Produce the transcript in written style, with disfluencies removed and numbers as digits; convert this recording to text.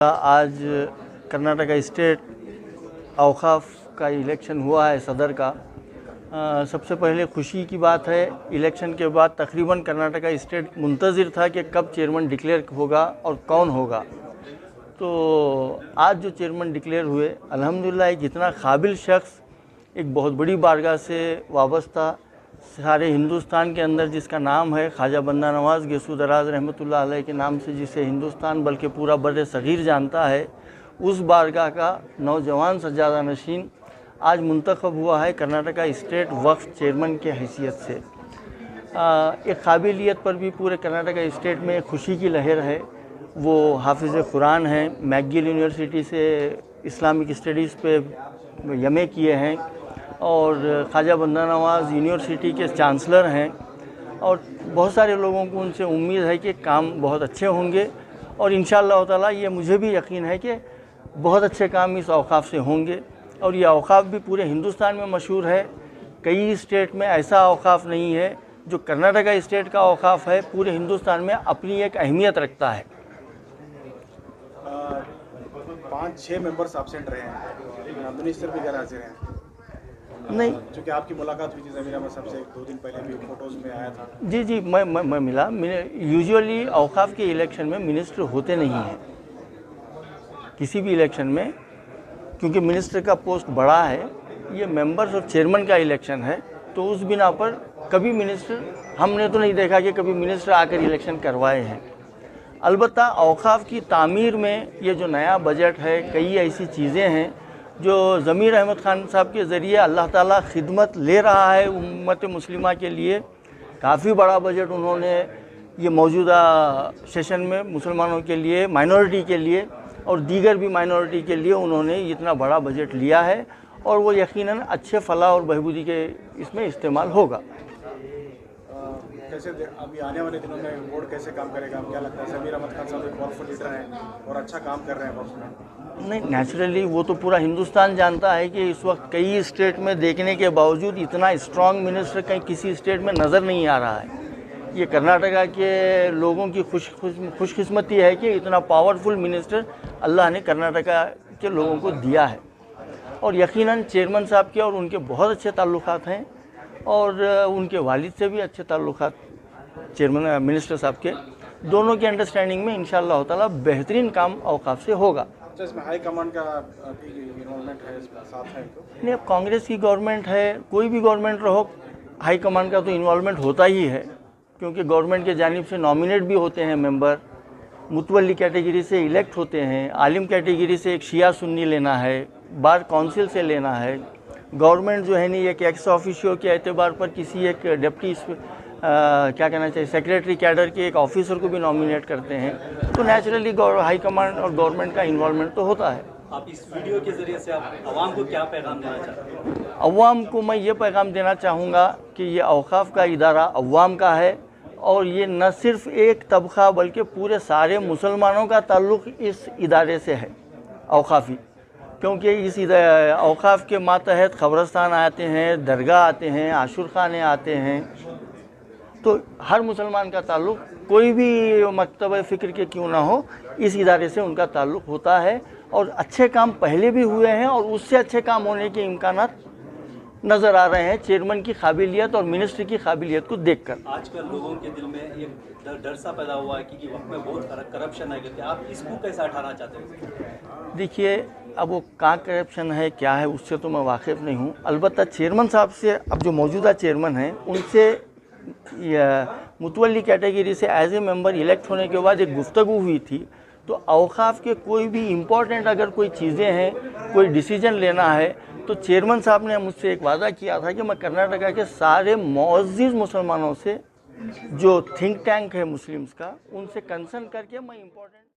आज कर्नाटका स्टेट औकाफ का इलेक्शन हुआ है सदर का। सबसे पहले खुशी की बात है, इलेक्शन के बाद तकरीबन कर्नाटका स्टेट मुंतज़िर था कि कब चेयरमैन डिक्लेयर होगा और कौन होगा। तो आज जो चेयरमैन डिक्लेयर हुए, अल्हम्दुलिल्लाह एक इतना काबिल शख्स, एक बहुत बड़ी बारगाह से वाबस्ता सारे हिंदुस्तान के अंदर जिसका नाम है ख्वाजा बंदा नवाज़ गेसू दराज रहमतुल्लाह अलैह के नाम से, जिसे हिंदुस्तान बल्कि पूरा बर्र सग़ीर जानता है, उस बारगाह का नौजवान सज्जादा नशीन आज मुंतखब हुआ है कर्नाटका स्टेट वक्फ चेयरमैन के हैसियत से। एक काबिलियत पर भी पूरे कर्नाटका स्टेट में खुशी की लहर है। वो हाफिज़ कुरान हैं, मैकगिल यूनिवर्सिटी से इस्लामिक स्टडीज़ पे एमए किए हैं और ख्वाजा बंदा नवाज़ यूनिवर्सिटी के चांसलर हैं, और बहुत सारे लोगों को उनसे उम्मीद है कि काम बहुत अच्छे होंगे और इंशाअल्लाह ताला ये मुझे भी यकीन है कि बहुत अच्छे काम इस औकाफ से होंगे। और ये औकाफ भी पूरे हिंदुस्तान में मशहूर है। कई स्टेट में ऐसा औकाफ नहीं है जो कर्नाटका स्टेट का औकाफ है, पूरे हिंदुस्तान में अपनी एक अहमियत रखता है। 5-6 मेंबर्स एब्सेंट रहे हैं, मिनिस्टर भी गैर हाजिर हैं। नहीं, चूँकि आपकी मुलाकात हुई थी ज़मीर अहमद साहब से 2 दिन पहले भी फ़ोटोज़ में आया था। जी, मैं मिला। यूजुअली औकाफ के इलेक्शन में मिनिस्टर होते नहीं हैं किसी भी इलेक्शन में, क्योंकि मिनिस्टर का पोस्ट बड़ा है। ये मेंबर्स और चेयरमैन का इलेक्शन है, तो उस बिना पर कभी मिनिस्टर हमने तो नहीं देखा कि कभी मिनिस्टर आकर इलेक्शन करवाए हैं। अलबत्ता औकाफ की तामीर में ये जो नया बजट है, कई ऐसी चीज़ें हैं जो ज़मीर अहमद खान साहब के ज़रिए अल्लाह ताला खिदमत ले रहा है उम्मत मुस्लिमा के लिए। काफ़ी बड़ा बजट उन्होंने ये मौजूदा सेशन में मुसलमानों के लिए, माइनॉरिटी के लिए और दीगर भी माइनॉरिटी के लिए उन्होंने इतना बड़ा बजट लिया है, और वो यकीनन अच्छे फलाह और बहबूदी के इसमें इस्तेमाल होगा। कैसे अभी आने वाले दिनों में बोर्ड कैसे काम करेगा, क्या लगता है? ज़मीर अहमद खान साहब एक पावरफुल लीडर हैं और अच्छा काम कर रहे हैं वक्त में। नहीं, नेचुरली वो तो पूरा हिंदुस्तान जानता है कि इस वक्त कई स्टेट में देखने के बावजूद इतना स्ट्रॉन्ग मिनिस्टर कहीं किसी स्टेट में नज़र नहीं आ रहा है। ये कर्नाटका के लोगों की खुशकिस्मती है कि इतना पावरफुल मिनिस्टर अल्लाह ने कर्नाटका के लोगों को दिया है। और यकीनन चेयरमैन साहब के और उनके बहुत अच्छे ताल्लुकात हैं, और उनके वालिद से भी अच्छे ताल्लुकात चेयरमैन मिनिस्टर साहब के, दोनों की अंडरस्टैंडिंग में इंशाअल्लाह ताला बेहतरीन काम औकाफ से होगा। इसमें हाई कमांड का इन्वॉल्वमेंट है, साथ है तो? नहीं, अब कांग्रेस की गवर्नमेंट है, कोई भी गवर्नमेंट रहो, हाई कमांड का तो इन्वॉल्वमेंट होता ही है, क्योंकि गवर्नमेंट के जानिब से नॉमिनेट भी होते हैं मेंबर, मुतवल्ली कैटेगरी से इलेक्ट होते हैं, आलिम कैटेगरी से एक शिया सुन्नी लेना है, बार काउंसिल से लेना है। गवर्नमेंट जो है नहीं, एक एक्स ऑफिशियो के एतबार पर किसी एक डिप्टी क्या कहना चाहिए सेक्रेटरी कैडर के एक ऑफिसर को भी नॉमिनेट करते हैं। तो नेचुरली हाई कमांड और गवर्नमेंट का इन्वॉल्वमेंट तो होता है। आप इस वीडियो के ज़रिए से आप अवाम को क्या पैगाम देना चाहते हैं? अवाम को मैं ये पैगाम देना चाहूँगा कि ये औकाफ का इदारा अवाम का है, और ये न सिर्फ़ एक तबका बल्कि पूरे सारे मुसलमानों का ताल्लुक़ इस इदारे से है, औकाफ़ी। क्योंकि इस औकाफ के मातहत ख़बरस्तान आते हैं, दरगाह आते हैं, आशुर खाने आते हैं, तो हर मुसलमान का ताल्लुक़ कोई भी मकतब फ़िक्र के क्यों ना हो, इस इदारे से उनका ताल्लुक़ होता है। और अच्छे काम पहले भी हुए हैं और उससे अच्छे काम होने के इम्कानात नज़र आ रहे हैं चेयरमैन की काबिलियत और मिनिस्ट्री की काबिलियत को देखकर। आजकल लोगों के दिल में एक डर सा पैदा हुआ है कि वक्त में बहुत करप्शन है, कि आप इसको कैसे हटाना चाहते हैं? देखिए, अब वो कहाँ करप्शन है क्या है उससे तो मैं वाकिफ़ नहीं हूँ। अलबत्ता चेयरमैन साहब से, अब जो मौजूदा चेयरमैन हैं, उनसे मुतवल्ली कैटेगरी से एज ए मेंबर इलेक्ट होने के बाद एक गुफ्तगू हुई थी। तो औकाफ के कोई भी इम्पोर्टेंट अगर कोई चीज़ें हैं, कोई डिसीजन लेना है, तो चेयरमैन साहब ने मुझसे एक वादा किया था कि मैं कर्नाटका के सारे मुअज़्ज़िज़ मुसलमानों से, जो थिंक टैंक है मुस्लिम्स का, उनसे कंसर्न करके मैं इम्पोर्टेंट